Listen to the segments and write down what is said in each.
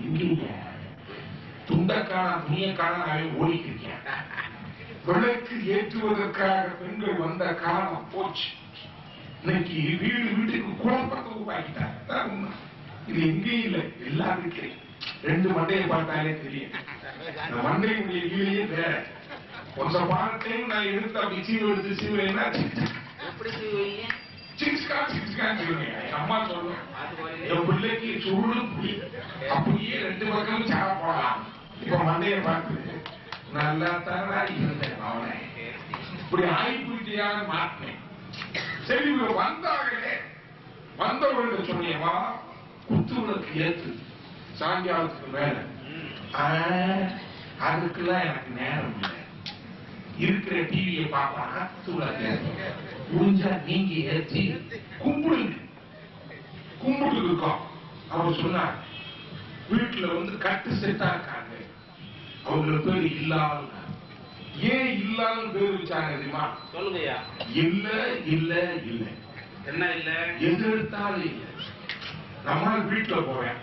இங்க துண்டக்கான துணியக்கான ஓடிக்கிறீங்க. விளக்கு ஏற்றுவதற்காக பெண்கள் வந்த காலம் போச்சு. இன்னைக்கு வீட்டுக்கு குழப்பத்தை உருவாக்கிட்டாங்க. இது எங்கேயும் இல்லை, எல்லா வீட்லையும். 2 மண்டையை பார்த்தாலே தெரியும். மண்டையுடைய கீழே வேற கொஞ்சம் பாடத்தையும் நான் எடுத்து அப்படி சீவு எடுத்து சீவுனா அம்மா சொல்லுவேன், என் பிள்ளைக்கு சுருளு புடி அப்படியே 2 பக்கமும் சார போடலாம். இப்ப மண்டையை பார்த்து நல்லா தானா இருந்தேன். அவனை இப்படி ஆய்வுட்டியாக மாற்றினேன். சரி வந்தார்களே, வந்தவர்கள் சொன்னியமா குத்துவிளக்கு ஏத்து சாயங்காலத்துக்கு மேல. அதுக்கெல்லாம் எனக்கு நேரம் இல்லை. இருக்கிற டிவியை பார்ப்பாங்க. குத்துவிளக்கு முடிஞ்சா நீங்க ஏற்றி கும்பிடுங்க. கும்பிட்டு இருக்கோம். அவர் சொன்னார், வீட்டுல கட்டு செட்டா இருக்காங்க, அவங்களுக்கு பேரு இல்லாத. ஏன் இல்லாத பேர் வச்சாங்க தெரியுமா? சொல்லுங்கய்யா. இல்ல இல்ல இல்ல என்ன இல்ல, எது எடுத்தாலும் இல்ல. நம்ம வீட்டுல போவேன்,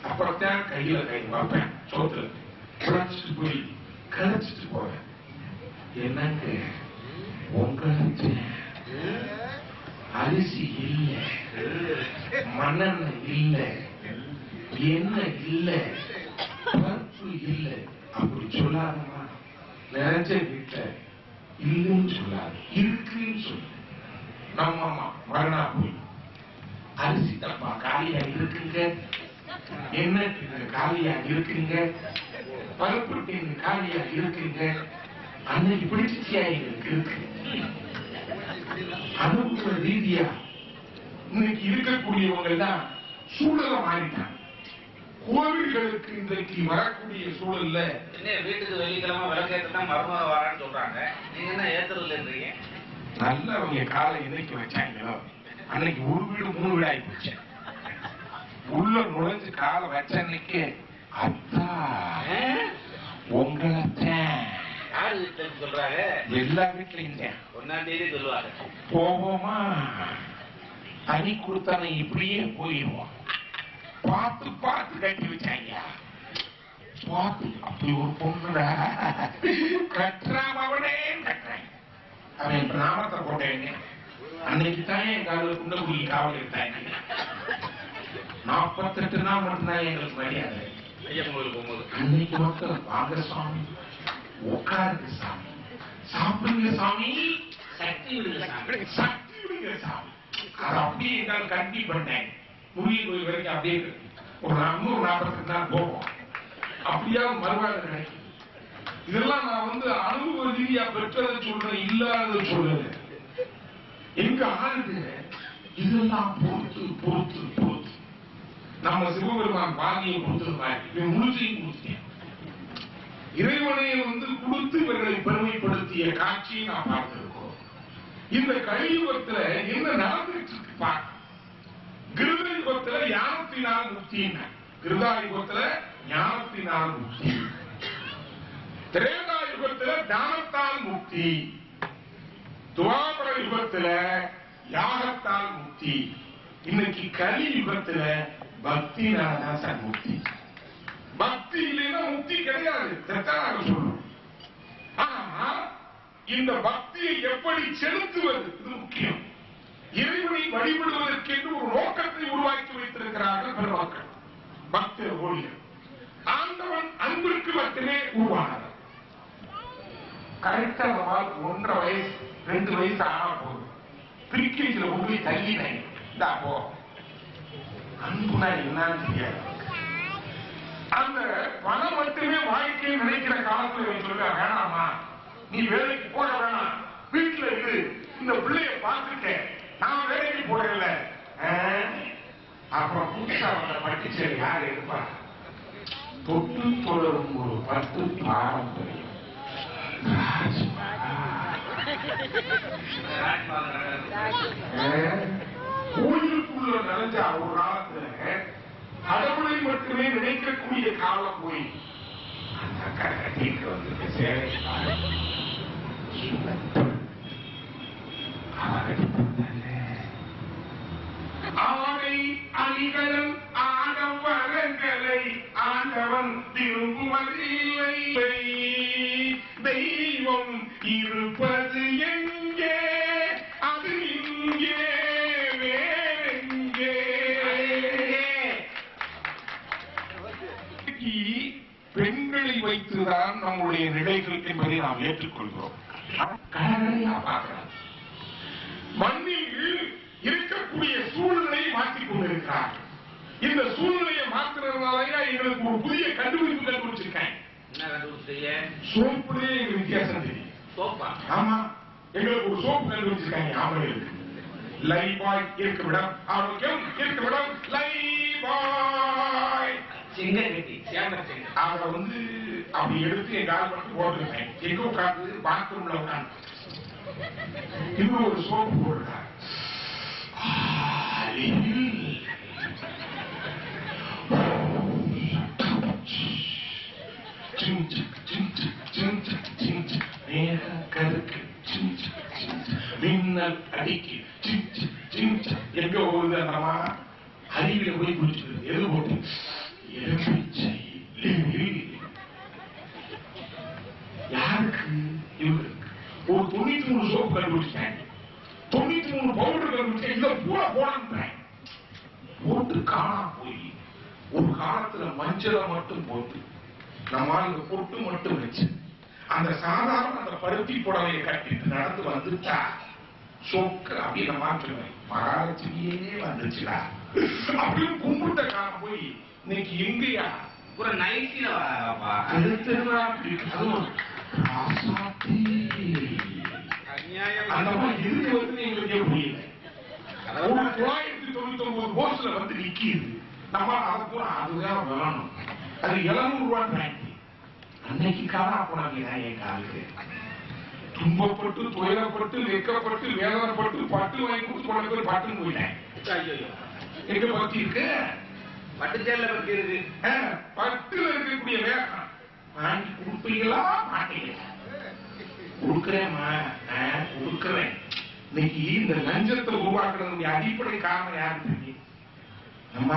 அப்புறத்தான் கையில கை வைப்பேன், சோத்துல குழைச்சிட்டு போய் கழிச்சிட்டு போவேன். என்னங்க உங்களுக்கு அரிசி இல்ல, மண்ணெண்ணெய் இல்ல, எண்ணெய் இல்ல, பருப்பு இல்ல, அப்படி சொல்லாதமா. நிறைஞ்ச வீட்டுல இல்லைன்னு சொல்லாது, இருக்குன்னு சொல்லு. நம்ம அம்மா மரணா போய் அரிசி தப்பா காலியா இருக்குங்க, எண்ணெய் காலியா இருக்குங்க, பருப்பு டின்னு காலியா இருக்குங்க. அன்னைக்கு பிடிச்சிச்சியா எங்களுக்கு இருக்கு. அனுபவ ரீதியா இன்னைக்கு இருக்கக்கூடியவங்க எல்லாம் சூழலை மாறிட்டாங்க. கோவில்களுக்கு இன்றைக்கு வரக்கூடிய சூழல்ல வீட்டுக்கு வெள்ளிக்கிழமை விளக்கேற்ற மருமக வரான்னு சொல்றாங்க, நீங்க என்ன ஏத்துறதுல இருக்கீங்க? நல்லவங்க காலை இன்னைக்கு வச்சாங்களோ அன்னைக்கு ஒரு வீடு 3 வீடு ஆகி போச்சு. உள்ள நுழைஞ்சு காலை வச்ச அன்னைக்கு அத்தா உங்களைத்தான் யாரு வீட்டுல சொல்றாங்க? எல்லா வீட்லயும் 1ஆம் தேதி சொல்லுவாங்க. போவோமா, தனி கொடுத்தானே இப்படியே போயிடுவோம். பார்த்து பார்த்து கட்டி வச்சாங்க. பார்த்து அப்படி ஒரு பொண்ணுடா கட்டுறான், அவனே கட்டுறேன். அவன் நாமத்தை போட்டேங்க. அன்னைக்கு தான் என் காலில் குண்டகுடி காவல் எடுத்தாங்க. 48 நாள் மட்டும்தான் எங்களுக்கு மரியாதை. அன்னைக்கு மக்கள் வாங்க சாமி, உட்காருங்க சாமி, சாப்பிடுங்க சாமி, சக்தி விடுங்க சாமி, சக்தி விடுங்க சாமி. அது அப்படியே எங்கால் கண்டி பண்ணேன். முருகன் கோயில் வரைக்கும் அப்படியே ஒரு 142 நாள் போவோம். அப்படியா மறுவாடு கிடைக்கும். இதெல்லாம் நான் அனுபவ ரீதியா பெற்றதை சொல்றேன், இல்லாத சொல்றது. எங்க ஆளுங்க இதெல்லாம் பொறுத்து பொறுத்து பொறுத்து நம்ம சிவபெருமான் பாதியை கொடுத்திருந்தாங்க, முழுசையும் கொடுத்தேன். இறைவனை கொடுத்து இவர்களை பெருமைப்படுத்திய காட்சியை நான் பார்த்திருக்கோம். இந்த கலியுகத்துல என்ன நடந்துட்டு இருக்கு பார்க்க. கிருதயுகத்துல ஞானத்தினால் முக்தி, கிருதாயுகத்துல ஞானத்தினால் முக்தி, திரேதாயுகத்துல தானத்தால் முக்தி, துவாபர யுகத்துல யாகத்தால் முக்தி, இன்னைக்கு கலியுகத்துல பக்தினால்தான் சார் முக்தி. பக்தி இல்லைன்னா முக்தி கிடையாது, தெற்காக சொல்லணும். ஆனா இந்த பக்தியை எப்படி செலுத்துவது இது முக்கியம். இறைவனை வழிபடுவதற்கென்று ஒரு நோக்கத்தை உருவாக்கி வைத்திருக்கிறார்கள் பெருமக்கள், பக்தர் ஊழியர். ஆண்டவன் அன்பிற்கு மட்டுமே உருவானார். கரெக்டா 1.5 வயசு 2 வயசு ஆனா போதும், பிரிக்கேஜ்ல கொண்டு தள்ளினேன். போ அன்புனா என்னன்னு தெரியாது. அந்த பணம் மட்டுமே வாழ்க்கையை நினைக்கிற காலத்துல சொல்ல வேணாமா, நீ வேலைக்கு போட வேணாம், வீட்டுல இரு, இந்த பிள்ளைய பார்த்துட்டேன், நான் வேலைக்கு போடல. அப்புறம் புதுசா வந்த பட்டிச்சேரி யார் இருப்பா? தொட்டு தொடரும் ஒரு 10 பாரம்பரியம். கோயிலுக்குள்ள நிறைஞ்ச ஒரு காலத்துல கடவுளை மட்டுமே நினைக்கக்கூடிய காலம் போய் அந்த கட்டிட்டு வந்து சேவை ஆடை அணிகளும் ஆடவரங்களை ஆண்ட ஆண்டவன் திரும்புவதில்லை. தெய்வம் இருப்பது எங்கே? அது இங்கே வேறெங்கே? பெண்களை வைத்துதான் நம்முடைய நிலைகள் என்பதை நாம் ஏற்றுக்கொள்கிறோம். மண்ணில் இருக்கக்கூடிய சூழ்நிலையை மாற்றிக் கொண்டிருக்கிறார். இந்த சூழ்நிலையை மாற்றுறதுனால எங்களுக்கு ஒரு புதிய கண்டுபிடிப்பு கண்டுபிடிச்சிருக்கேன். சோப்புலே எங்களுக்கு வித்தியாசம் தெரியும். ஆமா, எங்களுக்கு ஒரு சோப்பு கண்டுபிடிச்சிருக்காங்க. ஆம்பளைகளுக்கு லைபாய் இருக்கும் இடம், ஆரோக்கியம் இருக்கும் இடம் லைபாய். அவரை வந்து அப்படி எடுத்து என் கால் மட்டும் போட்டுருக்கேன். எங்க உட்காந்து பாத்ரூம்ல உட்காந்து இன்னும் ஒரு சோப்பு போடுறார். கருக்கு மின்னல் அடிக்கு எங்க போகுது அந்தமா அருவியில போய் குடிச்சுக்கிறது. எது போட்டு யாருக்கு? இவருக்கு ஒரு 93 சோப்பு கண்டுபிடிச்சேன், 93 பவுடர் கண்டுபிடிச்சேன். இதை பூரா போடாம போட்டு காணா போய் ஒரு காலத்துல மஞ்சளை மட்டும் போட்டு நம்மால் பொட்டு மட்டும் வச்சு அந்த சாதாரண அந்த பருத்தி புடவையை கட்டிட்டு நடந்து வந்துட்டா சொக்கு அப்படின்னு மாற்றுவேன். மகாலட்சுமியே வந்துச்சுடா அப்படின்னு கும்பிட்ட காலம் போய் இன்னைக்கு எங்கயா ஒரு நைட்டில அந்த மாதிரி இருந்து வந்து எங்களுக்கே புரியல. 999 போஸ்ட்ல வந்து நிக்கிது. நம்ம அதை கூட அதுதான் வேணும். அது 700 ரூபாய். அன்னைக்கு காலா போனாங்க என் காலுக்கு. துன்பப்பட்டு துயரப்பட்டு வெக்கப்பட்டு வேதனைப்பட்டு பட்டு வாங்கி கொடுத்து கொண்ட பேர் பட்டுன்னு போயிட்டேன். எங்க பத்தி இருக்கு? பட்டுச்சேல பத்தி இருக்கு. பட்டுல இருக்கக்கூடிய வேகம் வாங்கி கொடுப்பீங்களா மாட்டீங்களா? கொடுக்கிறேம்மா, கொடுக்கிறேன். இன்னைக்கு இந்த லஞ்சத்தை உருவாக்குறதுடைய அடிப்படை காரணம் யாருக்கு தெரியும்? நம்ம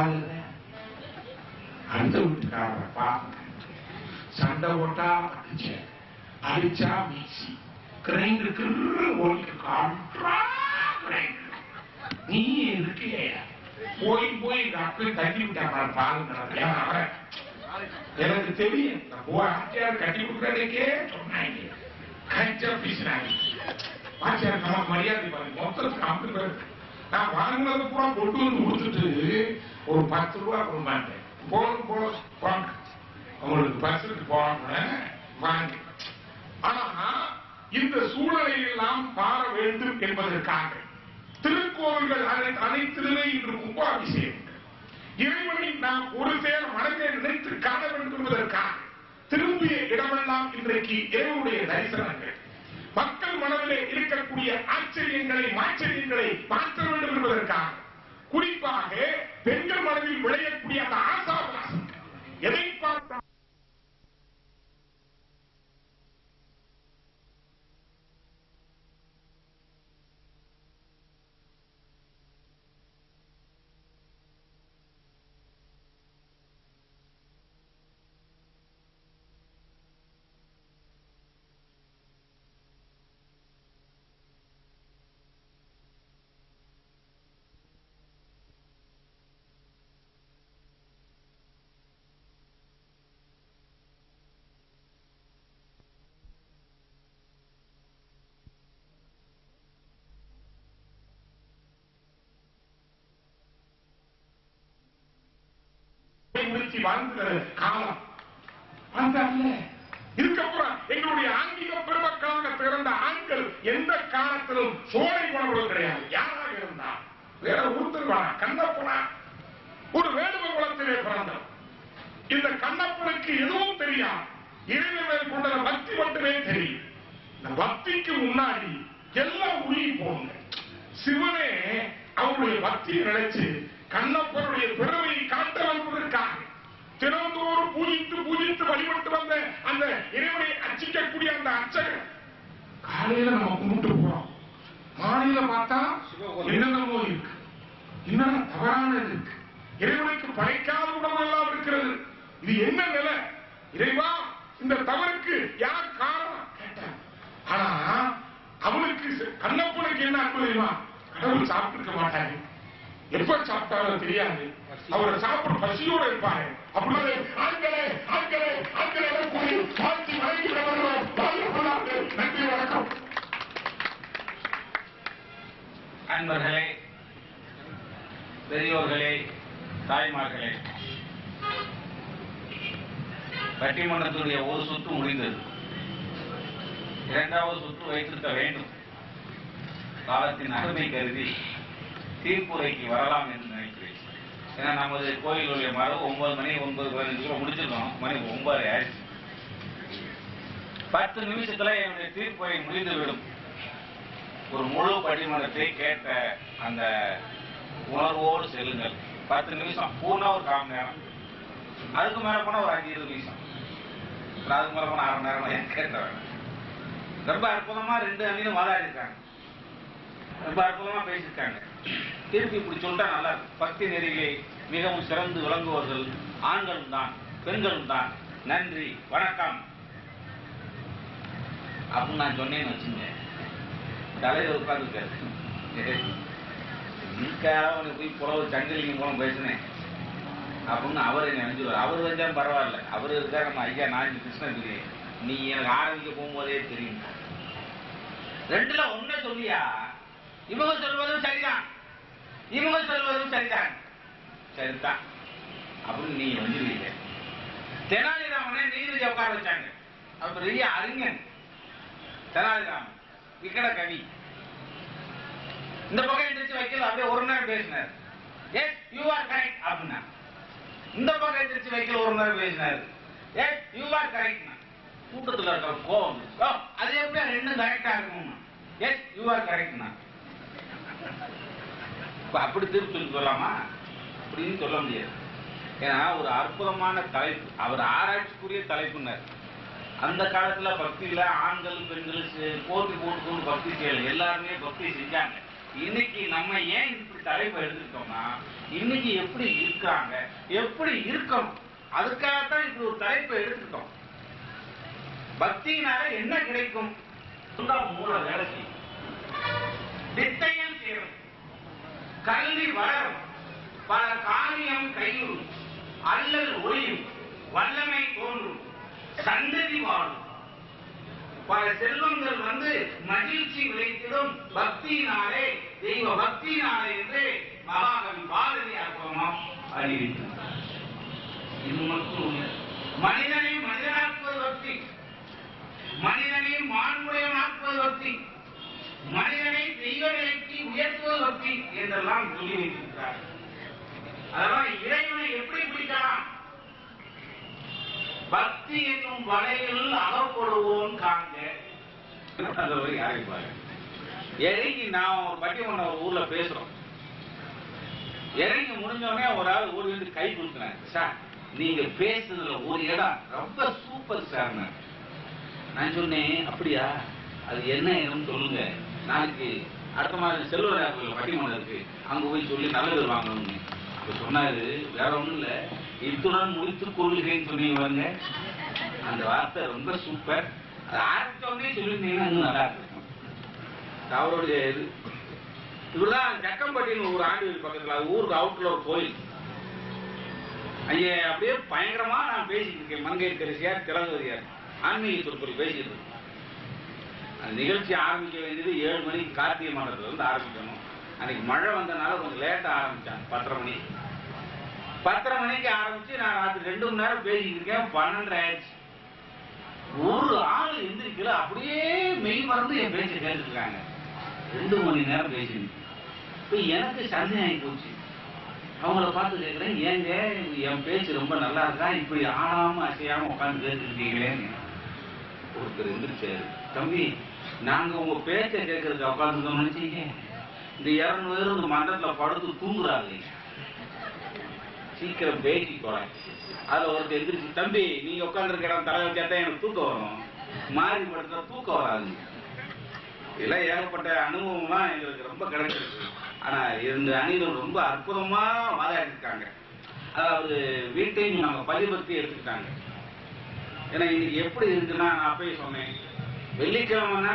அடுத்த வீட்டுக்காரரை பாருங்க. சண்டை ஓட்டா அடிச்ச அடிச்சா மிக்சி கிரைண்டருக்கு ஒழிக்க காற்றா கிரைண்டர். நீ இருக்கிய போய் போய் எங்க அப்படி தட்டி விட்டாங்க பாருங்க. எனக்கு தெரியும். ஆட்சியார் கட்டி கொடுக்கறதுக்கே சொன்னாங்க. கஞ்சா பேசினாங்க. ஆட்சியார் நமக்கு மரியாதை பாருங்க. மொத்தத்துக்கு 50 பேர் நான் வாங்கினது பூரா கொண்டு வந்து கொடுத்துட்டு ஒரு 10 ரூபா கொடுமாட்டேன். போதும் போதும் வாங்க, அவங்களுக்கு பஸ்ஸுக்கு போறாங்க வாங்க. ஆனா இந்த சூழலை எல்லாம் மாற வேண்டும் என்பதற்காக திருக்கோவில்கள் அனைத்திலுமே இன்று கும்பாபிஷேகம். இறைவனை நாம் ஒரு சேர மனதை நினைத்து காண வேண்டும் என்பதற்காக திரும்பிய இடமெல்லாம் இன்றைக்கு இறைவனுடைய தரிசனங்கள். மக்கள் மனதிலே இருக்கக்கூடிய ஆச்சரியங்களை மாச்சரியங்களை மாற்ற வேண்டும் என்பதற்காக குறிப்பாக பெண்கள் மனதில் விளையக்கூடிய அந்த ஆசாபாசம் எதை பார்த்தா வாழ்ந்த காலம் இதுக்கப்புறம் எங்களுடைய ஆன்மீக பெருமக்களாக பிறந்த ஆண்கள் எந்த காலத்திலும் சோழை குணங்கள் கிடையாது. யாராக இருந்தால் வேற ஊர்த்தா கண்ணப்பனா ஒரு வேடுவ குலத்திலே பிறந்தார். இந்த கண்ணப்பனுக்கு எதுவும் தெரியாது. இறைவன் கொண்ட பக்தி மட்டுமே தெரியும். இந்த பக்திக்கு முன்னாடி எல்லாம் உருகி போங்க. சிவனே அவருடைய பக்தியை நினைச்சு கண்ணப்பனுடைய பெருமையை காட்ட வருவதற்காக தினந்தோறும் பூஜித்து பூஜித்து வழிபட்டு வந்த அந்த இறைவனை அர்ச்சிக்கக்கூடிய அந்த அர்ச்சகர் காலையில நம்ம கும்பிட்டு போறோம். மாலையில பார்த்தா என்னென்னமோ இருக்கு, இன்னும் தவறானது இருக்கு. இறைவனுக்கு படைக்காத உணவு எல்லாம் இருக்கிறது. இது என்ன நிலை? இறைவா, இந்த தவறுக்கு யார் காரணம் கேட்டான். ஆனா அவனுக்கு கண்ணப்பனுக்கு என்ன அன்பு தெரியுமா? கடவுள் சாப்பிட்டு மாட்டாரு, எப்ப சாப்பிட்டாலும் தெரியாது, அவரை சாப்பிட பசியோட இருப்பாரு. அப்படி ஆண்களே ஆண்களே ஆண்களே கூறி வாழ்த்தி வழங்கி நன்றி, வணக்கம். அன்பர்களே, பெரியோர்களே, தாய்மார்களே, பட்டிமன்றத்துடைய ஒரு சுற்று முடிந்தது. இரண்டாவது சுற்று வைத்திருக்க வேண்டும். காலத்தின் அருமை கருதி தீர்ப்புரைக்கு வரலாம் என்று நினைக்கிறேன். ஏன்னா நமது கோயிலுடைய மரபு 9 மணி 9:15 முடிச்சிருக்கோம். மணி 9 ஆயிடுச்சு. 10 நிமிஷத்துல என்னுடைய தீர்ப்புரை முடிந்துவிடும். ஒரு முழு பட்டிமன்றத்தை கேட்ட அந்த உணர்வோடு செல்லுங்கள். 10 நிமிஷம் பூர்ணா ஒரு 1/4 மணி நேரம், அதுக்கு மேல போனா ஒரு 5-20 நிமிஷம், அதுக்கு மேல போனா 1/2 மணி நேரம் கேட்ட வேணும். ரொம்ப அற்புதமா 2 அணியும் வாதாடி இருக்காங்க, ரொம்ப அற்புதமா பேசியிருக்காங்க. திருப்பி இப்படி சொல்லிட்டா நல்லா இருக்கும். பக்தி நெறிகளை மிகவும் சிறந்து விளங்குவர்கள் ஆண்களும் தான் பெண்களும் தான். நன்றி, வணக்கம் அப்படின்னு நான் சொன்னேன்னு வச்சுங்க, தலைவர் உட்கார்ந்துருக்காரு. போய் புலவு சங்கிலிங்க மூலம் பேசினேன் அப்படின்னு அவர் என்ன நினைச்சுவார். அவர் வந்தா பரவாயில்ல, அவர் இருக்காரு நம்ம ஐயா நாஞ்சி கிருஷ்ணகிரி, நீ எனக்கு ஆரம்பிக்க போகும்போதே தெரியும். 2ல 1 சொல்லியா? இவங்க சொல்வதும் சரிதான், இவங்க சொல்வதும் சரிதான், சரிதான் அப்படின்னு நீ வந்துருவீங்க. தெனாலிராமனை நீதிபதி உட்கார வச்சாங்க. அவர் பெரிய அறிஞன் தெனாலிராமன், விக்கட கவி. இந்த பக்கம் எந்திரிச்சு வைக்கல, அப்படியே 1 நேரம் பேசினார். எஸ் யூ ஆர் கரெக்ட் அப்படின்னா. இந்த பக்கம் எந்திரிச்சு வைக்கல 1 நேரம் பேசினார். Yes you are correct. கூட்டத்தில் இருக்கிற கோபம், அது எப்படி 2 கரெக்டா இருக்கும்? எஸ் யூ ஆர் கரெக்ட்னா அப்படி திருப்பி சொல்லலாமா? அப்படின்னு சொல்ல முடியாது. ஏன்னா ஒரு அற்புதமான தலைப்பு, அவர் ஆராய்ச்சிக்குரிய தலைப்புனர். அந்த காலத்துல பக்தியில ஆண்கள் பெண்கள் போட்டி போட்டுக்கொண்டு பக்தி செய்யல, எல்லாருமே பக்தி செஞ்சாங்க. இன்னைக்கு நம்ம ஏன் இப்படி தலைப்பை எடுத்துக்கிட்டோம்னா, இன்னைக்கு எப்படி இருக்காங்க, எப்படி இருக்கணும், அதுக்காகத்தான் இப்படி ஒரு தலைப்பை எடுத்துக்கிட்டோம். பக்தியினால என்ன கிடைக்கும்? மூல வேலை செய்யும், நிச்சயம் செய்யும், கல்வி வளரும், பல காரியம் கையூறும், அல்லல் ஒளியும், வல்லமை தோன்றும், சந்ததி வாழும், பல செல்வங்கள் வந்து மகிழ்ச்சி விளைத்திடும் பக்தியினாலே, தெய்வ பக்தியினாலே என்று மகாகவி பாரதி அற்புதமாக அறிவித்தார். இது மட்டும் மனிதனை மனிதனாக்குவது பக்தி, மனிதனை மாண்புடையவனாக்குவது பக்தி, மனிதனை தெய்வ நிலைக்கு உயர்த்துவது பக்தி என்றெல்லாம் சொல்லி வைத்திருக்கிறார். அதெல்லாம் இறைவனை எப்படி பிடிக்கலாம்? பக்தி என்னும் வலையில் அகப்படுவோம் காண்க. இறங்கி நான் ஒரு பட்டிமன்ற ஒரு ஊர்ல பேசுறோம். இறங்கி முடிஞ்சோடனே ஒரு ஆள் ஊர் வந்து கை கொடுக்குறேன். சார் நீங்க பேசுறதுல ஒரு இடம் ரொம்ப சூப்பர் சார். நான் சொன்னேன், அப்படியா, அது என்ன இடம் சொல்லுங்க, நாளைக்கு அடுத்த மாதிரி செல்வராய கோயில் பட்டிமன்றம் இருக்கு, அங்க போய் சொல்லி நல்லது வாங்கணும்னு. அப்ப சொன்னாரு, வேற ஒண்ணும் இல்ல, இத்துடன் முடித்துக் கொள்கிறேன்னு சொன்னீங்க. அந்த வார்த்தை ரொம்ப சூப்பர். அது ஆரம்பிச்சோடனே சொல்லியிருந்தீங்கன்னா இன்னும் நல்லா இருக்கும். அவருடைய இது இவருதான் ஜக்கம்பட்டின்னு ஒரு ஆண்டு பக்கத்துல, அது ஊருக்கு அவுட்ல ஒரு கோயில். ஐயா அப்படியே பயங்கரமா நான் பேசிட்டு இருக்கேன். மங்கையர்கரசியார் திலகவதியார் ஆன்மீக சொற்பொழிவு பேசிட்டு இருக்கேன். அந்த நிகழ்ச்சி ஆரம்பிக்க வேண்டியது 7 மணிக்கு கார்த்திகை மண்டலத்துல இருந்து ஆரம்பிக்கணும். அன்னைக்கு மழை வந்தனால கொஞ்சம் லேட்டா ஆரம்பிச்சாங்க. 10:30 மணி. 10:30 மணிக்கு ஆரம்பிச்சு நான் ராத்திரி 2 மணி நேரம் பேசிட்டு இருக்கேன். 12 ஆயிடுச்சு. ஒரு ஆள் எந்திரிக்கல, அப்படியே மெய் மறந்து என் பேச்சை கேட்டுட்டு இருக்காங்க. 2 மணி நேரம் பேசிட்டு இப்ப எனக்கு சந்தேகம் ஆகி போச்சு. அவங்கள பார்த்து கேட்கிறேன், ஏங்க என் பேச்சு ரொம்ப நல்லா இருக்கா, இப்படி ஆடாம அசையாம உட்காந்து கேட்டுருக்கீங்களேன்னு. ஒருத்தர் எந்திரிச்சாரு, தம்பி நாங்க உங்க பேச்சை கேட்கறதுக்கு உட்காந்துருக்கோம் நினைச்சீங்க, இந்த 200 பேர் இந்த மண்டலத்துல படுத்து தூங்குறாங்க, சீக்கிரம் பேசி போறேன். அதுல ஒருத்தர் எந்திரிச்சு, தம்பி நீங்க உட்காந்துருக்க இடம் தலை வச்சாதான் எனக்கு தூக்கம் வரும், மாறி படுத்தா தூக்கம் வராது. இதெல்லாம் ஏகப்பட்ட அனுபவம்லாம் எங்களுக்கு ரொம்ப கிடைச்சிருக்கு. ஆனா இந்த அணிகள் ரொம்ப அற்புதமா வாதாடி இருக்காங்க. அதாவது வீட்டையும் நாங்க பதிபக்தி எடுத்துக்கிட்டாங்க. ஏன்னா இன்னைக்கு எப்படி இருக்குன்னா, நான் அப்பயே சொன்னேன், வெள்ளிக்கிழமைனா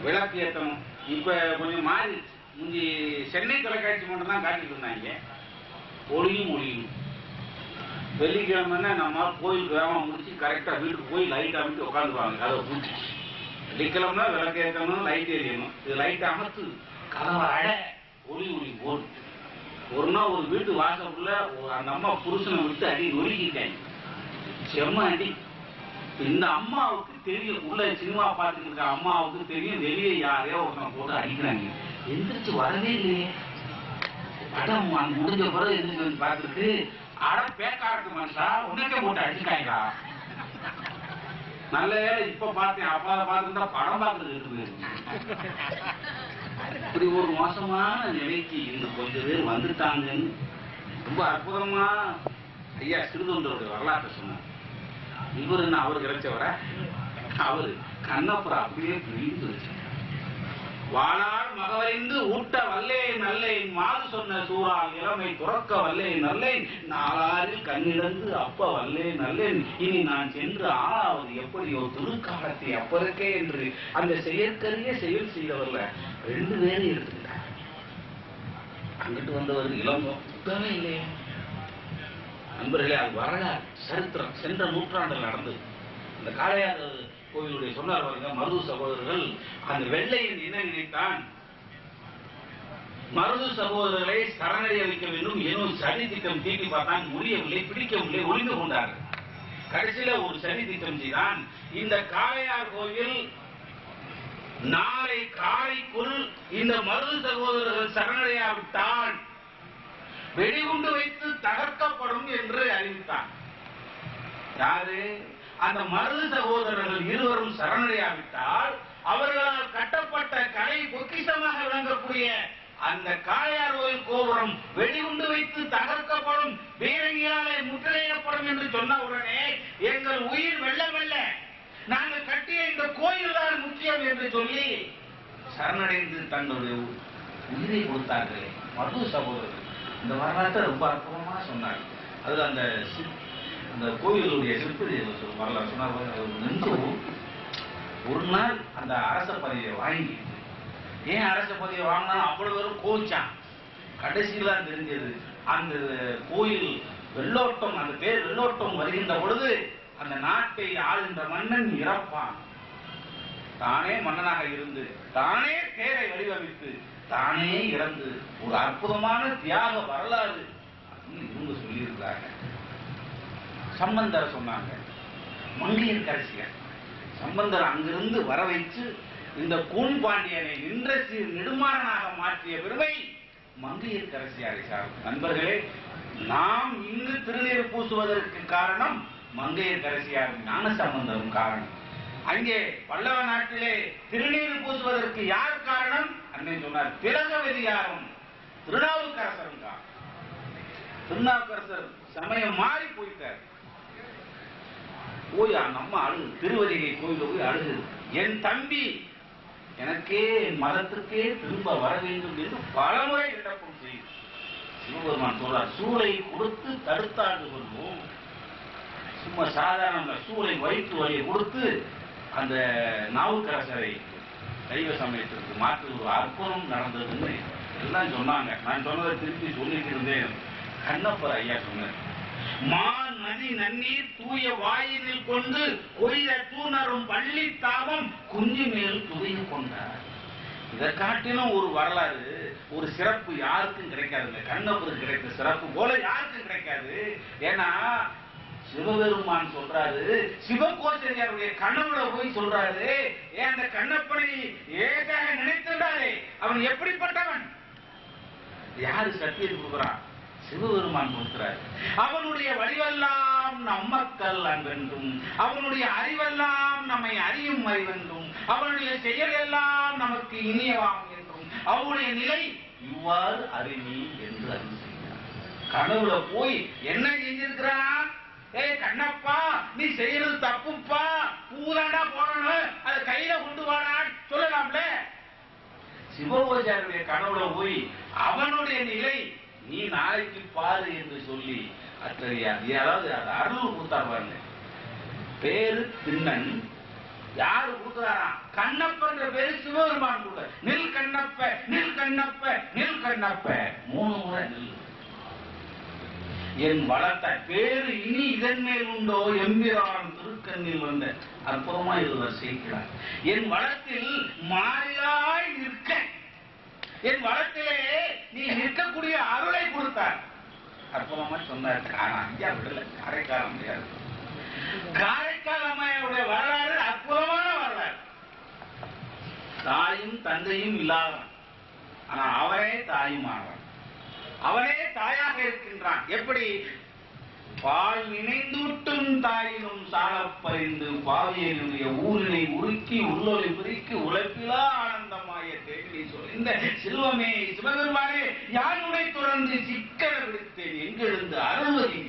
விளக்கு ஏற்றணும். இப்ப கொஞ்சம் மாறிடுச்சு. முந்தி சென்னை தொலைக்காட்சி மட்டும் தான் காட்டிட்டு இருந்தாங்க ஒளியும் ஒளியும். வெள்ளிக்கிழமைன்னா நம்ம கோயிலுக்கு வேகமாக முடிச்சு கரெக்டா வீட்டுக்கு போய் லைட் அமைத்து உட்காந்துருவாங்க கதவை பூச்சி. வெள்ளிக்கிழமை விளக்கு ஏற்றணும், லைட் எரியணும். இது லைட் அமைத்து கதவை அழ ஒளி ஒளி போடும். ஒரு நாள் ஒரு வீட்டு வாசப்புள்ள அந்த அம்மா புருஷனை விட்டு அடி நொறுக்கிட்டாங்க, செம்ம அடி. இந்த அம்மாவுக்கு தெரியும், உள்ள சினிமா பார்த்துட்டு இருக்க அம்மாவுக்கு தெரியும் வெளியே யாரையோ ஒருத்தனை போட்டு அடிக்கிறாங்க. எந்திரிச்சு வரவே இல்லையே. படம் முடிஞ்ச பிறகு எந்திரிச்சு வந்து பார்த்துருக்கு, அட பேக்காரத்து மனுஷா உன்னக்கே போட்டு அடிச்சுட்டாங்களா. நல்ல வேலை இப்ப பார்த்தேன், அப்பா பார்த்துருந்தா படம் பார்க்கறது இருக்குது. இப்படி ஒரு மோசமான நிலைக்கு இன்னும் கொஞ்சம் பேர் வந்துட்டாங்கன்னு ரொம்ப அற்புதமா ஐயா சிறுதொண்டருடைய வரலாற்றை சொன்னார். இவர் என்ன அவர் கிடைச்சவர, அவரு கண்ணப்புற அப்படியே பிரிந்து வச்சு வாழால் மகவறிந்து ஊட்ட வல்லே நல்லே மாறு சொன்ன சூறால் இளமை துறக்க வல்லே நல்லே நாளாரில் கண்ணிழந்து அப்ப வல்லே நல்லேன் இனி நான் சென்று ஆளாவது எப்படியோ திருக்காலத்தை அப்பருக்கே என்று அந்த செயற்கரிய செயல் செய்தவர்ல 2 பேரும் எடுத்துக்கிட்டார். அங்கிட்டு வந்தவர் இளங்கோ சுத்தமே இல்லையே. நண்பர்களே, அது வரலாறு சரித்திரம், சென்ற நூற்றாண்டில் நடந்தது. இந்த காளையார் கோவிலுடைய சொன்னார் பாருங்க, மருது சகோதரர்கள் அந்த வெள்ளையின் என்ன நினைத்தான், மருது சகோதரர்களை சரணடைய வைக்க வேண்டும் எனும் சதி திட்டம் தீட்டி பார்த்தான், முடியவில்லை, பிடிக்கவில்லை, ஒளிந்து கொண்டார்கள். கடைசியில ஒரு சதி திட்டம் செய்தான். இந்த காளையார் கோவில் நாளை காலைக்குள் இந்த மருது சகோதரர்கள் சரணடையாவிட்டால் வெடிகுண்டு வைத்து தகர்க்கப்படும் என்று அறிவித்தான். யாரு? அந்த மருது சகோதரர்கள் இருவரும் சரணடையாவிட்டால் அவர்களால் கட்டப்பட்ட கலை பொக்கிஷமாக விளங்கக்கூடிய அந்த காளையார் கோயில் கோபுரம் வெடிகுண்டு வைத்து தகர்க்கப்படும், பீரங்கியாலே முற்றிலையிடப்படும் என்று சொன்ன உடனே எங்கள் உயிர் வெள்ள வெள்ள நாங்கள் கட்டிய இந்த கோயில் தான் முக்கியம் என்று சொல்லி சரணடைந்து தங்களுடைய உயிரை கொடுத்தார்களே மருது சகோதரர்கள். இந்த வரலாற்றை ரொம்ப அற்புதமா சொன்னார். அதுல அந்த கோவிலுடைய சிற்பி வரலாறு சொன்னார். ஒரு நாள் அந்த அரச பதவியை வாங்கி, ஏன் அரச பதவியை வாங்கினா அவ்வளவு பேரும் கோச்சான். கடைசியில் தான் தெரிஞ்சது அந்த கோயில் வெள்ளோட்டம், அந்த பேர் வெள்ளோட்டம் வருகின்ற பொழுது அந்த நாட்டை ஆளுகின்ற மன்னன் இறப்பான். தானே மன்னனாக இருந்து தானே தேரை வடிவமைத்து தானே இறந்து ஒரு அற்புதமான தியாக வரலாறு இவங்க சொல்லியிருக்காங்க. சம்பந்தர் சொன்னாங்க, மங்கையர் கரசியர் சம்பந்தர் அங்கிருந்து வர வைத்து இந்த கூன் பாண்டியனை நின்ற சீர் நெடுமாறனாக மாற்றிய பெருமை மங்கையர் கரசியாரை சார்ந்த நண்பர்களே. நாம் இங்கு திருநீர் பூசுவதற்கு காரணம் மங்கையர் கரசியார் ஞான சம்பந்தரும் காரணம். அங்கே பல்லவ நாட்டிலே திருநீர் பூசுவதற்கு யார் காரணம்? அண்ணன் சொன்னார், திலகவதியாரும் திருநாவுக்கரசரும் காரணம். திருநாவுக்கரசர் சமயம் மாறி போயிட்டார். போய் நம்ம அழுகு, திருவதிகை கோயில போய் அழுகு, என் தம்பி எனக்கே மதத்திற்கே திரும்ப வர வேண்டும் என்று பலமுறை விண்ணப்பம் செய்யும். சிவபெருமான் சொல்றார், சூளை கொடுத்து தடுத்தாண்டு கொள்வோம். சும்மா சாதாரண சூளை வயிற்று வழியை கொடுத்து அந்த நாவுக்கரசரை சைவ சமயத்திற்கு மாற்று ஒரு அற்புதம் நடந்ததுன்னு எல்லாம் சொன்னாங்க. நான் சொன்னதை திருப்பி சொல்லிட்டு இருந்தேன். கண்ணப்பர் ஐயா சொன்னார், மான் நதி நன்னீர் தூய வாயினில் கொண்டு கொய்த தூணரும் பள்ளி தாமம் குஞ்சு மேல் துதைந்து கொண்டார். இதை காட்டிலும் ஒரு வரலாறு, ஒரு சிறப்பு யாருக்கும் கிடைக்காதுங்க. கண்ணப்பருக்கு கிடைத்த சிறப்பு போல யாருக்கும் கிடைக்காது. ஏன்னா சிவபெருமான் சொல்றாரு, சிவகோச்சரியாருடைய கனவுல போய் சொல்றாரு, ஏன் அந்த கண்ணப்பனை ஏகாக நினைத்தாரே அவன் எப்படிப்பட்டவன்? யாரு சத்தியம் கொடுக்கிறான்? சிவபெருமான் கொடுக்கிறார். அவனுடைய வடிவெல்லாம் நம்மக்கள் அன்பென்றும், அவனுடைய அறிவெல்லாம் நம்மை அறியும் அறிவென்றும், அவனுடைய செயல் எல்லாம் நமக்கு இனியவாம் என்றும், அவனுடைய நிலை இவ்வாறு அறிவி என்று அறிவிக்கிறார். கனவுல போய் என்ன செஞ்சிருக்கிறான்? கண்ணப்பா நீ செய்யறது தப்புப்பா, பூதாண்டா போடணும், அதை கையில கொண்டு வாடான்னு சொல்லலாம்ல. சிவபோஜாருடைய கனவுல போய் அவனுடைய நிலை நீ நாளைக்கு பாரு என்று சொல்லி அதாவது அருள் கொடுத்தார் பாருங்க. பேரு திண்ணன். யாரு கொடுக்கிறாராம்? கண்ணப்பன்ற பேரு சிவபெருமான் கூட. நில் கண்ணப்ப நில் கண்ணப்ப நில் கண்ணப்ப 3 முறை நில். என் வளர்த்த பேரு இனி இதன் மேல் உண்டோ எம்பிரான் திருக்கண்ணில் வந்த அற்புதமா இருவர் செய்கிறார். என் வளத்தில் மாறியாய் நிற்க, என் வளத்திலே நீ நிற்கக்கூடிய அருளை கொடுத்தார். அற்புதமா சொன்னார். ஆனா ஐயா விடல. காரைக்கால் அம்மையார், காரைக்கால் அம்மையாருடைய வரலாறு அற்புதமான வரலாறு. தாயும் தந்தையும் இல்லாதவன், ஆனா அவரே தாயுமானவன், அவனே தாயாக இருக்கின்றான். எப்படி? பால் நினைந்தூட்டும் தாயினும் சாலப்பறிந்து பாவியனுடைய ஊரினை உருக்கி உள்ளொலி பிரிக்கி உழைப்பிலா ஆனந்தமாய தேடி சொல். இந்த செல்வமே சிவபெருமானே யாருடைய தொடர்ந்து சிக்கன விடுத்தேன் எங்கெழுந்து அருள்வதி.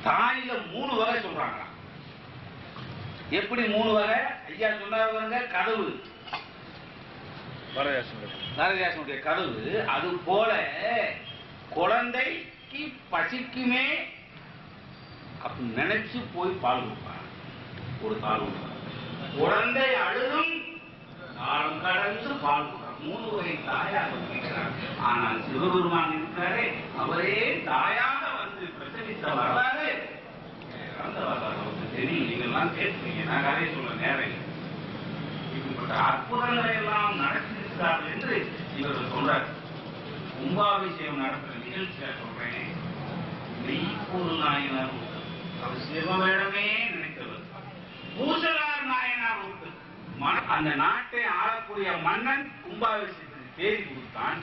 தாயில 3 வகை சொல்றாங்க. எப்படி 3 வகை? ஐயா சொன்னாங்க. கதவு, பாரதிதாசனுடைய கதவு. அது போல குழந்தைக்கு பசிக்குமே அப்படி நினைச்சு போய் பால் கொடுப்பாங்க. ஒரு தாள் குழந்தை அழுதும் காலம் கடந்து பால் கொடுப்பாங்க. 3 வகை தாயாக இருக்கிறார். ஆனால் சிவபெருமான் இருக்கிறாரே, அவரே தாயாக வந்து பிரசவித்த வரலாறு அந்த வரலாறு தெரியும். நீங்கள்லாம் கேட்பீங்க, நான் கதையை சொல்ல நேரம். இப்படிப்பட்ட அற்புதங்களை எல்லாம் நடத்தியிருக்கிறார் என்று இவர்கள் சொல்றார். கும்பாபிஷேகம் நடத்துற நிகழ்ச்சியா சொல்றேன். மெய்ப்பொருள் நாயனார் அவர் சிவமேடமே நினைத்தவர். பூசலார் நாயனார் அந்த நாட்டை ஆளக்கூடிய மன்னன் கும்பாபிஷேகத்துக்கு தேதி கொடுத்தான்.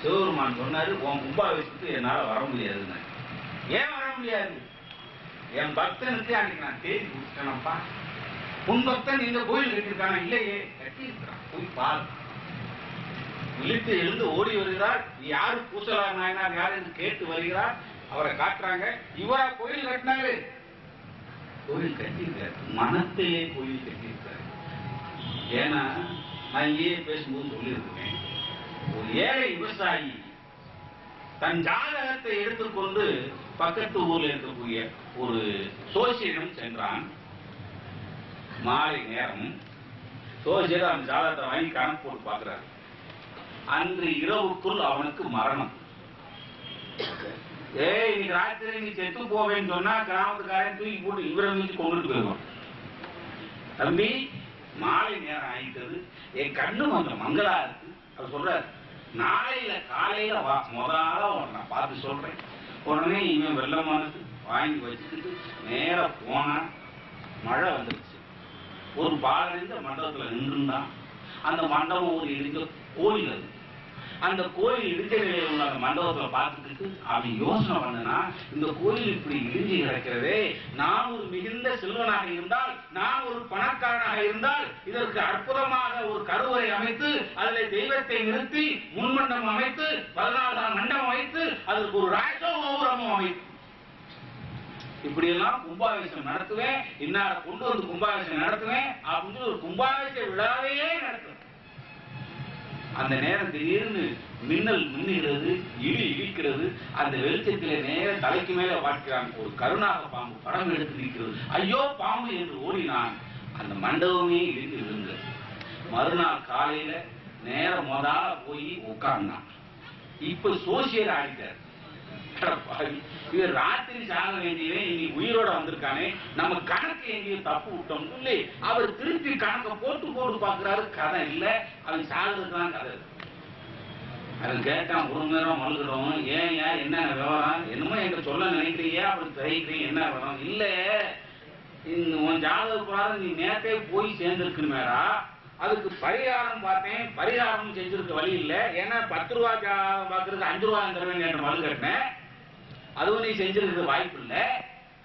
சிவபெருமான் சொன்னாரு, உன் கும்பாபிஷேகத்துக்கு என்னால வர முடியாதுன்னு. ஏன் வர முடியாது? என் பக்தனுக்கு அன்னைக்கு நான் தேதி கொடுத்தேனப்பா. உன் பக்தன் இந்த கோயில் கட்டியிருக்கான? இல்லையே, கட்டியிருக்கிறான், போய் பாரு. விழித்து எழுந்து ஓடி வருகிறார். யாரு பூசலார் நாயனார் யார் என்று கேட்டு வருகிறார். அவரை காட்டுறாங்க. இவரா கோயில் கட்டினாரு? கோயில் கட்டியிருக்காரு, மனத்திலே கோயில் கட்டியிருக்காரு. ஏன்னா நான் இங்கேயே பேசும்போது சொல்லியிருக்கேன். ஒரு ஏழை விவசாயி தன் ஜாதகத்தை எடுத்துக்கொண்டு பக்கத்து ஊர்ல இருக்கக்கூடிய ஒரு சோசியரிடம் சென்றான். மாலை நேரம் சோசியர் அந்த ஜாதகத்தை வாங்கி கணக்கு போட்டு பார்க்கிறார். அன்று இரவுக்குள் அவனுக்கு மரணம். இன்னைக்கு ராத்திரி நீ செத்து போவேன்னு சொன்னா கிராமத்துக்காரன் தூக்கி போட்டு இவரை மீது கொண்டுட்டு போயிடுவான். தம்பி, மாலை நேரம் ஆயிட்டது, என் கண்ணு கொஞ்சம் மங்களா இருக்கு. அவர் சொல்றாரு, நாளையில காலையில வா, முதலாக நான் பார்த்து சொல்றேன். உடனே இவன் வெள்ளமானது வாங்கி வச்சுக்கிட்டு நேர போனா மழை வந்துருச்சு. ஒரு பாலடைந்த மண்டபத்துல நின்றுந்தான். அந்த மண்டபம் ஒரு இடிஞ்ச கோயில். அது அந்த கோயில் இடிஞ்ச நிலையில் உள்ள அந்த மண்டபத்துல பார்த்துக்கிட்டு அவன் யோசனை பண்ணனா, இந்த கோயில் இப்படி இடிஞ்சு கிடக்கிறதே, நான் ஒரு மிகுந்த செல்வனாக இருந்தால், நான் ஒரு பணக்காரனாக இருந்தால், இதற்கு அற்புதமாக ஒரு கருவறை அமைத்து அதில் தெய்வத்தை நிறுத்தி முன்மண்டபம் அமைத்து 14ஆம் மண்டபம் அமைத்து அதற்கு ஒரு ராஜகோபுரமும் அமைத்து இப்படி எல்லாம் கும்பாபிஷேகம் நடத்துவேன், இன்னார கொண்டு வந்து கும்பாபிஷேகம் நடத்துவேன் அப்படின்னு ஒரு கும்பாபிஷேக விழாவையே நடத்துவேன். அந்த நேரம் திடீர்னு மின்னல் மின்னுகிறது, இடி இடிக்கிறது. அந்த வெளிச்சத்திலே நேர தலைக்கு மேல பார்க்கிறான். ஒரு கருணாக பாம்பு படம் எடுத்து நிற்கிறது. ஐயோ பாம்பு என்று ஓடினான். அந்த மண்டபமே இடிந்து விழுந்தது. மறுநாள் காலையில நேர முதலாக போய் உட்கார்ந்தான். இப்ப சோசியர் ஆடிட்டார். இவர் ராத்திரி சாக வேண்டியவன் இன்னைக்கு உயிரோட வந்திருக்கானே, நம்ம கணக்கு எங்கேயும் தப்பு விட்டோம் சொல்லி அவர் திருப்பி கணக்கை போட்டு போட்டு பாக்குறாரு. கதை இல்ல, அவன் சாகுறதுதான் கதை. அவன் கேட்டான், ஒரு நேரம் மழுகிறோம், ஏன் என்ன விவரம், என்னமோ எங்க சொல்ல நினைக்கிறீங்க, அப்படி தெரிவிக்கிறீங்க, என்ன விவரம்? இல்ல, உன் ஜாதகக்கூடாது, நீ நேரத்தே போய் சேர்ந்திருக்கணுமேடா. அதுக்கு பரிகாரம் பார்த்தேன், பரிகாரம் செஞ்சிருக்க வழி இல்லை. ஏன்னா 10 ரூபா ஜாதகம் பார்க்கறதுக்கு 5 ரூபா தருவேன் என்ற மழு கட்டினேன். அதுவும் நீ செஞ்சிருக்க வாய்ப்பு இல்லை.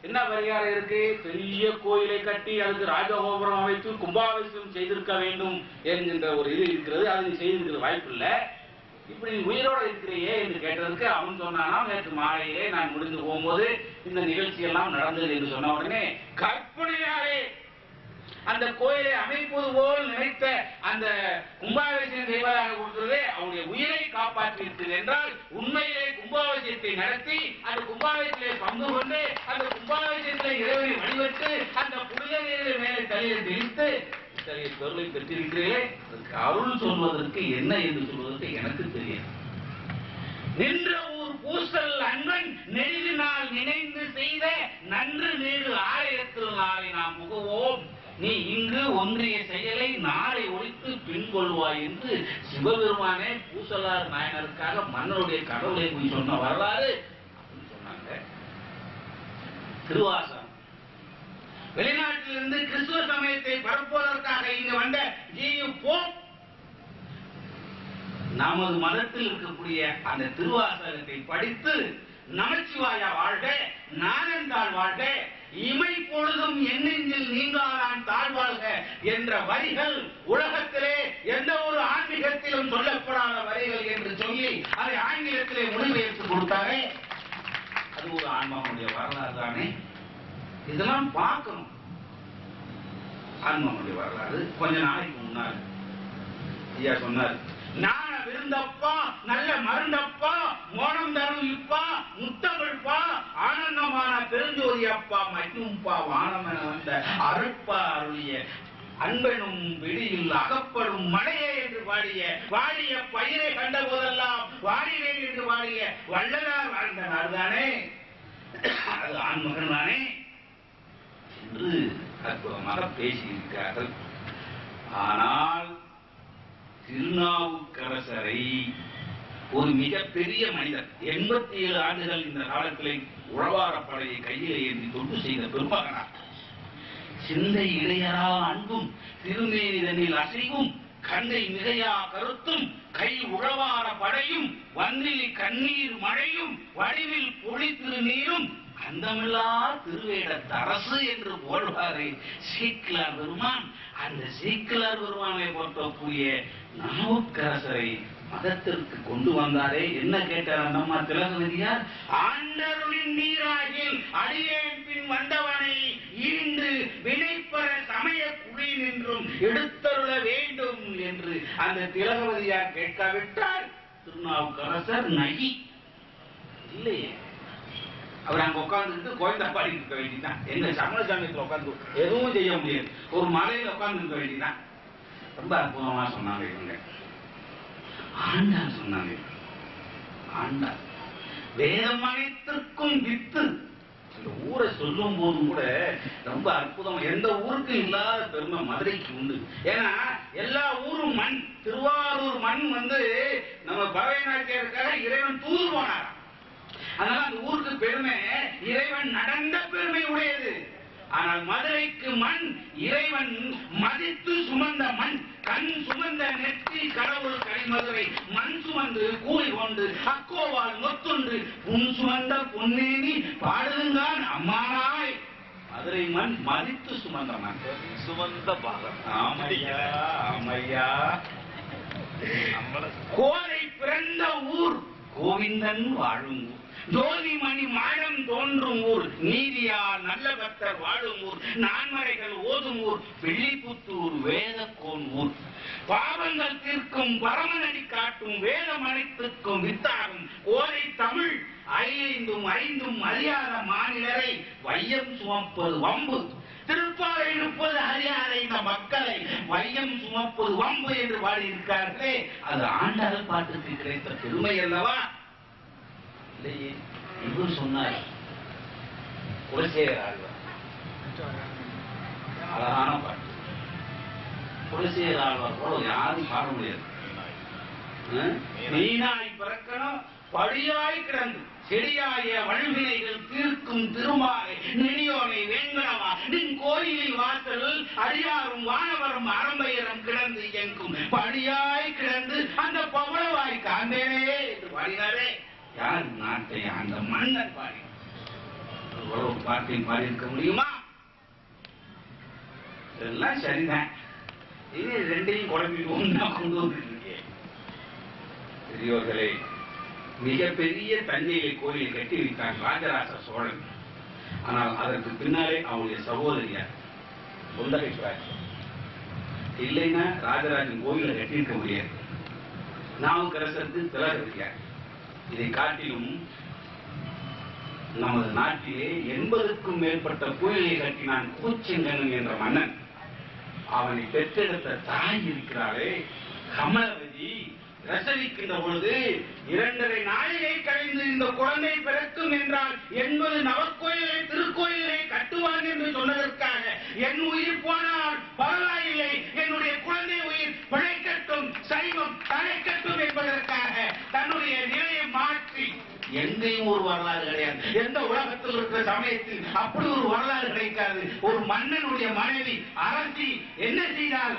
என்ன பரிகாரம் இருக்கு? பெரிய கோயிலை கட்டி அதுக்கு ராஜகோபுரம் அமைத்து கும்பாபிஷேகம் செய்திருக்க வேண்டும் என்கின்ற ஒரு இது இருக்கிறது. அது நீ செய்திருக்கிற வாய்ப்பு இல்லை. இப்படி உயிரோட இருக்கிறையே என்று கேட்டதற்கு அவன் சொன்னானா, நேற்று மாலையிலே நான் முடிந்து போகும்போது இந்த நிகழ்ச்சி எல்லாம் நடந்தது என்று சொன்ன உடனே கற்பனையாலே அந்த கோயிலை அமைப்பது போல் நினைத்த அந்த கும்பாபிஷேகம் செய்வதாக கொடுத்ததே அவருடைய உயிரை காப்பாற்றியிருக்கிறது என்றால் உண்மையிலே கும்பாபிஷேகத்தை நடத்தி அந்த கும்பாபிஷேகத்திலே பங்கு கொண்டு அந்த கும்பாபிஷேகத்திலே இறைவனை வழிபட்டு அந்த புனித நீரில் மேலே தலையை தெளித்து இத்தகைய பொருளை பெற்றிருக்கிறீர்களே அருள் சொல்வதற்கு என்ன என்று சொல்வதற்கு எனக்கு தெரியாது. நின்ற ஊர் பூசல் அன்பன் நெறிவினால் நினைந்து செய்த நன்று நீடு ஆலயத்தில் நாளை நாம் புகுவோம். நீ இங்கு ஒன்றிய செயலை நாளை ஒழித்து பின்கொள்வாய் என்று சிவபெருமானே பூசலார் நாயனருக்காக மன்னருடைய கடவுளை போய் சொன்ன வரலாறு சொன்னாங்க. திருவாசகம் வெளிநாட்டிலிருந்து கிறிஸ்துவ சமயத்தை பரப்புவதற்காக இங்கு வந்த போப் நமது மதத்தில் இருக்கக்கூடிய அந்த திருவாசகத்தை படித்து நமச்சிவாயா வாழ்க, நானந்தாள் வாழ்க, இமை பொழுதும் எண்ணெஞ்சில் நீங்காதான் தாழ்வாழ்க என்ற வரிகள் உலகத்திலே எந்த ஒரு ஆன்மீகத்திலும் சொல்லப்படாத வரிகள் என்று சொல்லி அதை ஆங்கிலத்திலே மொழிபெயர்த்து கொடுத்தாரே, அது ஒரு ஆன்மாவுடைய வரலாறு தானே. இதெல்லாம் பார்க்கணும். ஆன்மாவுடைய வரலாறு கொஞ்ச நாளைக்கு முன்னாள் ஐயா சொன்னார், ஞான விருந்தப்பா, நல்ல மருந்தப்பா, மோனம் தரும் இப்பா, முத்தமிழ்ப்பா, ஆனந்தமான பெருஞ்சோதி அப்பா, மகிழும்பா வானம் என வந்த அருட்பா அருளிய அன்பெனும் விடியில் அகப்படும் மழையே என்று பாடிய வாடிய பயிரை கண்ட போதெல்லாம் வாடினேன் என்று பாடிய வள்ளலார் வாழ்ந்த நாடுதானே, அது ஆண்மகன் தானே என்று அற்புதமாக பேசியிருக்கிறார்கள். ஆனால் திருநாவுக்கரசரை ஒரு மிகப்பெரிய மனிதர் 87 ஆண்டுகள் இந்த காலத்திலே உழவாரப்படையை கையிலே ஏந்தி தொண்டு செய்த பெருமகனார். சிந்தை இடையரா அன்பும் திருமேனிதனில் அசைவும் கண்டை மிகையா கருத்தும் கை உழவார படையும் வந்தில் கண்ணீர் மழையும் வடிவில் பொழி திருநீரும் அந்தமில்லா திருவேடத் அரசு என்று போல்வாரை சீக்கிலார் பெருமான். அந்த சீக்கிலார் பெருமானை போற்றக்கூடிய நாவுக்கரசரை மதத்திற்கு கொண்டு வந்தாரே. என்ன கேட்டார் அந்த அம்மா திலகவதியார்? ஆண்டருளின் நீராகில் அடியேன் பின் வந்தவனை ஈண்டு வினைப்பற சமய குழி நின்றும் எடுத்தருள வேண்டும் என்று அந்த திலகவதியார் கேட்காவிட்டால் திருநாவுக்கரசர் நகி இல்லையே. அவர் அங்க உட்கார்ந்து கோயந்தா பாடி இருக்க வேண்டியதான். எங்க சமண சமயத்தில் உட்கார்ந்து எதுவும் செய்ய முடியாது. ஒரு மலையில உட்கார்ந்து இருக்க வேண்டியதான். ரொம்ப அற்புதமா சொன்னாங்க இவங்க. ஆண்டாள் சொன்னாங்க. ஆண்டாள் வேதம் அனைத்திற்கும் வித்து. அந்த ஊரை சொல்லும் போதும் கூட ரொம்ப அற்புதம். எந்த ஊருக்கு இல்லாத பெருமை மதுரைக்கு உண்டு. ஏன்னா எல்லா ஊரும் மண். திருவாரூர் மண் நம்ம பறவை நாட்டியருக்காக இறைவன் தூது போனார். அதனால அந்த ஊருக்கு பெருமை இறைவன் நடந்த பெருமை உடையது. ஆனால் மதுரைக்கு மண் இறைவன் மதித்து சுமந்த மண். கண் சுமந்த நெற்றி கடவுள் கலைமதுரை மண் சுமந்து கூலி கொண்டு அக்கோவால் நொத்தொன்று புன் சுமந்த பொன்னேனி பாடுங்கான் அம்மானாய். மதுரை மண் மதித்து சுமந்த மண். சுமந்த பாகம். ஆமையா ஆமையா. கோரை பிறந்த ஊர் கோவிந்தன் வாழும் ஊர். ஜோதிமணி மாடம் தோன்றும் ஊர். நீதியா நல்ல பக்தர் வாழும் ஊர். நான்மறைகள் ஓதும் ஊர். வெள்ளிப்புத்தூர் வேதக்கோன் ஊர். பாவங்கள் தீர்க்கும் பரமநடி காட்டும் வேதம் அனைத்திற்கும் வித்தாகும் கோரை தமிழ். ஐந்தும் அறியாத மாநிலரை வையம் சுமப்பது வம்பு. திருப்பாவை 30 அறியாத இந்த மக்களை வையம் சுமப்பது வம்பு என்று பாடியிருக்கிறார்களே, அது ஆண்டாள் பாட்டுக்கு கிடைத்த பெருமை அல்லவா? இல்லையே. இவர் சொன்னார் குலசேகர ஆழ்வார். அழகான பாட்டு. குலசேகர ஆழ்வார் போல யாரும் பாட முடியாது. நீனாய் பிறக்கணும் படியாய் கிடந்து செடியாய வல்வினைகள் தீர்க்கும் திருமாலை நெடியோனை வேங்கடவா நின் கோயிலில் வாசல் அடியாரும் வானவரும் அரம்பையரும் கிடந்து எங்கும் படியாய் கிடந்து அந்த பவளவாய் காந்தேனே என்று பாடினாரே. யார் நாட்டை அந்த மன்னன் பாடி ஒரு பாட்டை பாடி இருக்க முடியுமா? இதெல்லாம் சரிதான். இது ரெண்டையும் குழம்பிட்டு ஒன்றா கொண்டு வந்துருக்கேன். பெரியோர்களே, மிகப்பெரிய தஞ்சையை கோயிலை கட்டி வைத்தார் ராஜராஜ சோழன். ஆனால் அதற்கு பின்னாலே அவருடைய சகோதரியார் குந்தகை பிராட்டி. இல்லைன்னா ராஜராஜன் கோவில கட்டியிருக்க முடியாது. நாவுக்கரசருக்கு திலகரியார். இதை காட்டிலும் நமது நாட்டிலே 80க்கும் மேற்பட்ட கோயிலை கட்டினான் கூச்செங்கன் என்ற மன்னன். அவனை பெற்றெடுத்த தாய் இருக்கிறாரே கமலவதி, பிரசவிக்கின்ற பொழுது 2.5 நாளிகை கழிந்து இந்த குழந்தை பிறக்கும் என்றால் 80 நவக்கோயிலை திருக்கோயிலை கட்டுவான் என்று சொன்னதற்காக என் உயிர் போனால் பரவாயில்லை, என்னுடைய குழந்தை உயிர் பிழைக்கட்டும், சைவம் தழைக்கட்டும் என்பதற்காக தன்னுடைய நிலையை மாற்றி எங்கேயும் ஒரு வரலாறு கிடையாது. எந்த உலகத்தில் இருக்கிற சமயத்தில் அப்படி ஒரு வரலாறு கிடைக்காது. ஒரு மன்னனுடைய மனைவி அரசி என்ன செய்தால்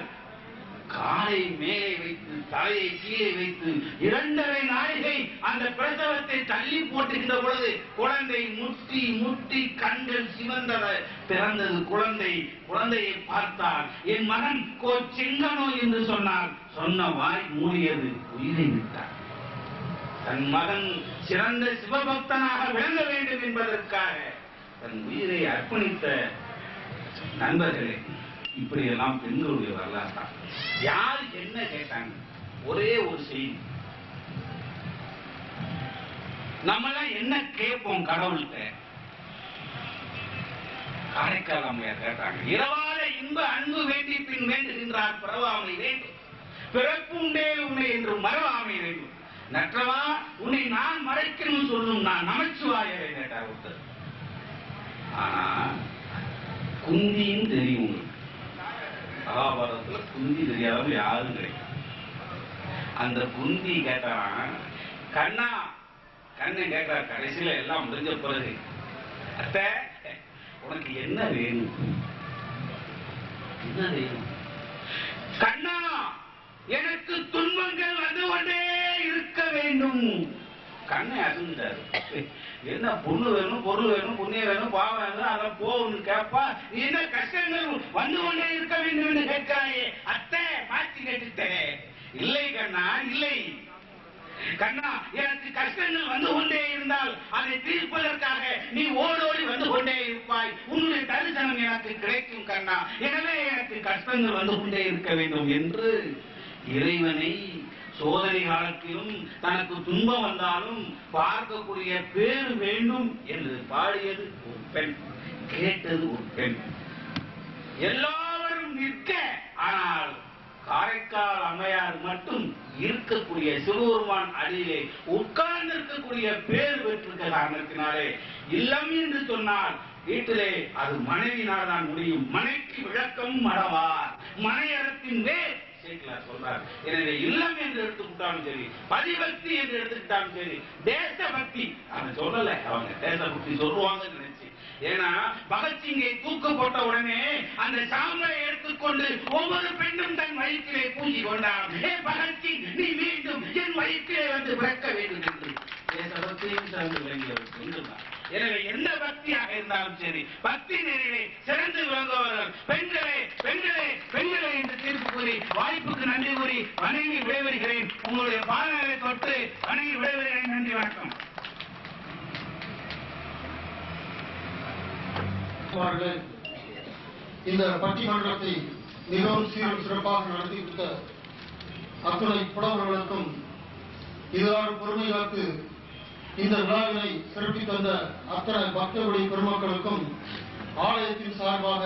காலை மேலே வைத்து தலையை கீழே வைத்து 2.5 நாளிகை அந்த பிரசவத்தை தள்ளி போட்டுகின்ற பொழுது குழந்தை முட்டி முட்டி கண்கள் சிவந்தத பிறந்தது குழந்தை. குழந்தையை பார்த்தால் என் மகன் செங்கனோ என்று சொன்னால் சொன்ன வாய் மூடியது, உயிரை விட்டார். தன் மகன் சிறந்த சிவபக்தனாக விளங்க வேண்டும் என்பதற்காக தன் உயிரை அர்ப்பணித்த நண்பர்களே, இப்படியெல்லாம் பெண்களுடைய வரலாறு தான். யாரு என்ன கேட்டாங்க? ஒரே ஒரு செய்தி. நம்மளாம் என்ன கேட்போம் கடவுள்கிட்ட? காரைக்கால் அம்மையார் கேட்டாங்க, இரவாத இன்ப அன்பு வேண்டி பின் வேண்டுகின்றார் பிறவாமை வேண்டும், பிறப்பு உண்டேல் உன்னை என்று மறவாமை வேண்டும். நற்றவா உன்னை நான் மறைக்கணும் சொல்லும் நான் நமச்சிவாயரை கேட்டார் ஒருத்தர். ஆனா குந்தியும் தெரியும். மகாபாரதத்துல குந்தி தெரியாதவங்க யாரும் கிடையாது. அந்த குந்தி கேட்டாரான், கண்ணா கண்ணன் கேட்கிறார் கடைசியில எல்லாம் முடிஞ்ச பிறகு, அத்தை உனக்கு என்ன வேணும்? என்ன வேணும்? கண்ணா எனக்கு துன்பங்கள் வந்து கொண்டே இருக்க வேண்டும். கண்ணை அசைஞ்சாரு. என்ன பொண்ணு வேணும், பொருள் வேணும், புண்ணியம் வேணும், பாவம் வேணும், அதெல்லாம் போகணும் கேட்பா. நீ என்ன கஷ்டங்கள் வந்து கொண்டே இருக்க வேண்டும் என்று கேட்கிறாயே, அத்தை மாற்றி கேட்டுட்டேன். இல்லை கண்ணா, இல்லை கண்ணா, எனக்கு கஷ்டங்கள் வந்து கொண்டே இருந்தால் அதை தீர்ப்பதற்காக நீ ஓடோடி வந்து கொண்டே இருப்பாய். உன்னுடைய தரிசனம் எனக்கு கிடைக்கும் கண்ணா. எனவே எனக்கு கஷ்டங்கள் வந்து கொண்டே இருக்க வேண்டும் என்று இறைவனை சோதனை காலத்திலும் தனக்கு துன்பம் வந்தாலும் பார்க்கக்கூடிய பேர் வேண்டும் என்று பாடியது ஒரு பெண், கேட்டது ஒரு பெண். எல்லாரும் நிற்க, ஆனால் காரைக்கால் அம்மையார் மட்டும் இருக்கக்கூடிய சிவபெருமான் அடியிலே உட்கார்ந்து இருக்கக்கூடிய பேர் பெற்றிருக்க காரணத்தினாலே இல்லம் என்று சொன்னால் வீட்டிலே அது மனைவினால் தான் முடியும். மனைக்கு விளக்கம் மறவார், மனையறத்தின் வேர் சொல்றார். எனவே இல்லம் என்று எடுத்துக்கிட்டாலும் சரி, பதிபக்தி என்று எடுத்துக்கிட்டாலும் சரி, தேசபக்தி அவன் சொல்லல, அவங்க தேசபக்தி சொல்லுவாங்கன்னு நினைச்சு. ஏன்னா பகத்சிங்கை தூக்கு போட்ட உடனே அந்த சாம்பலை எடுத்துக்கொண்டு ஒவ்வொரு பெண்ணும் தன் வயிற்றிலே பூஜி கொண்டார். பகத்சிங் நீ மீண்டும் என் வயிற்றிலே வந்து பிறக்க வேண்டும் என்று தேசபக்தியும் சிறந்து விளங்கியவர். எனவே எந்த பக்தியாக இருந்தாலும் சரி, பக்தி நெறியிலே சிறந்து விளங்குபவர்கள் பெண்களே பெண்களே பெண்களே என்று தீர்ப்பு கூறி வாய்ப்புக்கு நன்றி கூறி வணங்கி விடைபெறுகிறேன். உங்களுடைய பாதங்களை தொட்டு வணங்கி விடைபெறுகிறேன். நன்றி, வணக்கம். இந்த பட்டிமன்றத்தை மிகவும் சீரும் சிறப்பாக நடத்தி கொடுத்த அத்துணை புலவர்களுக்கும் இதுதான் பொறுமை காத்து இந்த விழாவினை சிறப்பி தந்த அத்தனை பக்தர்களுடைய பெருமக்களுக்கும் ஆலயத்தின் சார்பாக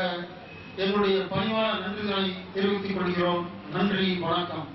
எங்களுடைய பணிவான நன்றிகளை தெரிவித்துக் கொள்கிறோம். நன்றி, வணக்கம்.